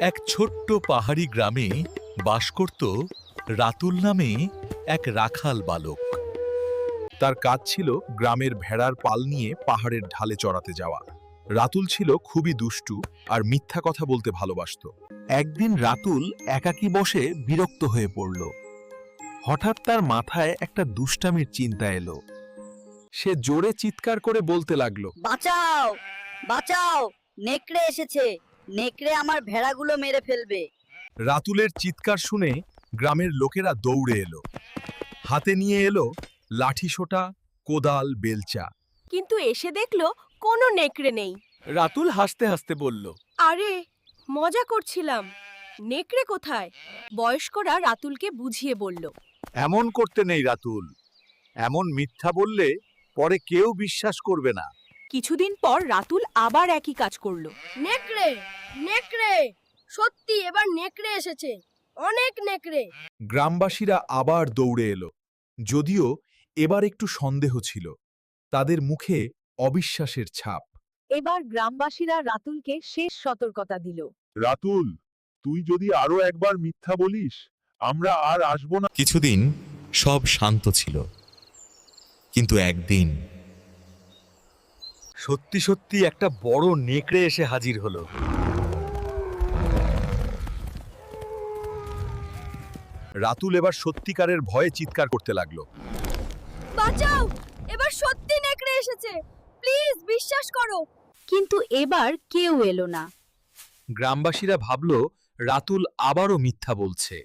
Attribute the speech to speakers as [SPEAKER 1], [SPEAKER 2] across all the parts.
[SPEAKER 1] এক ছোট্ট পাহাড়ি গ্রামে বাস করত রাতুল নামে এক রাখাল বালক। তার কাজ ছিল গ্রামের ভেড়ার পাল নিয়ে পাহাড়ের ঢালে চড়াতে যাওয়া। রাতুল ছিল খুবই দুষ্টু আর মিথ্যা কথা বলতে ভালোবাসত। একদিন রাতুল একাকী বসে বিরক্ত হয়ে পড়ল। হঠাৎ তার মাথায় একটা দুষ্টামির চিন্তা এলো। সে জোরে চিৎকার করে বলতে লাগলো,
[SPEAKER 2] বাঁচাও বাঁচাও, নেকড়ে এসেছে, নেকড়ে আমার ভেড়াগুলো মেরে ফেলবে।
[SPEAKER 1] রাতুলের চিৎকার শুনে গ্রামের লোকেরা দৌড়ে এলো। হাতে নিয়ে এলো লাঠিসোঁটা, কোদাল, বেলচা।
[SPEAKER 3] কিন্তু এসে দেখলো কোনো নেকড়ে নেই।
[SPEAKER 1] রাতুল হাসতে হাসতে বলল,
[SPEAKER 3] আরে, মজা করছিলাম, নেকড়ে কোথায়? বয়স্করা রাতুলকে বুঝিয়ে বলল,
[SPEAKER 1] এমন করতে নেই রাতুল, এমন মিথ্যা বললে পরে কেউ বিশ্বাস করবে না।
[SPEAKER 3] কিছুদিন পর রাতুল আবার একই কাজ করলো।
[SPEAKER 4] নেকড়ে নেকড়ে, সত্যি এবার নেকড়ে এসেছে, অনেক নেকড়ে।
[SPEAKER 1] গ্রামবাসীরা আবার দৌড়ে এলো, যদিও এবার একটু সন্দেহ ছিল। তাদের মুখে অবিশ্বাসের ছাপ।
[SPEAKER 3] এবার গ্রামবাসীরা রাতুলকে শেষ সতর্কতা দিল।
[SPEAKER 5] রাতুল, তুই যদি আরো একবার মিথ্যা বলিস, আমরা আর আসবো না।
[SPEAKER 1] কিছুদিন সব শান্ত ছিল, কিন্তু একদিন সত্যি সত্যি একটা বড় নেকড়ে এসে হাজির হলো। রাতুল এবার সত্যিকারের ভয়ে চিৎকার করতে লাগলো,
[SPEAKER 4] বাঁচাও, এবার সত্যি নেকড়ে এসেছে, প্লিজ বিশ্বাস করো।
[SPEAKER 3] কিন্তু এবার কেউ এলো না।
[SPEAKER 1] গ্রামবাসীরা ভাবল রাতুল আবারও মিথ্যা বলছে।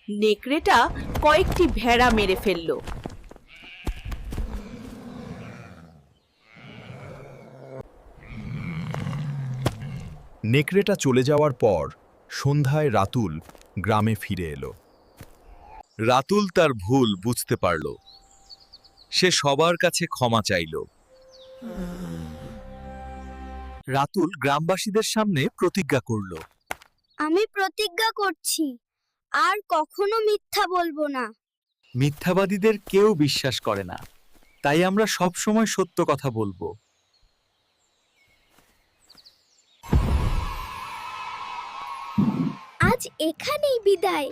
[SPEAKER 3] নেকড়েটা কয়েকটি ভেড়া মেরে ফেলল।
[SPEAKER 1] নেকড়েটা চলে যাওয়ার পর সন্ধ্যায় রাতুল গ্রামে ফিরে এলো। রাতুল তার ভুল বুঝতে পারল। সে সবার কাছে ক্ষমা চাইল। রাতুল গ্রামবাসীদের সামনে প্রতিজ্ঞা করল,
[SPEAKER 4] আমি প্রতিজ্ঞা করছি, আর কখনো মিথ্যা বলবো না।
[SPEAKER 1] মিথ্যাবাদীদের কেউ বিশ্বাস করে না, তাই আমরা সব সময় সত্য কথা বলবো।
[SPEAKER 4] আজ এখানেই বিদায়।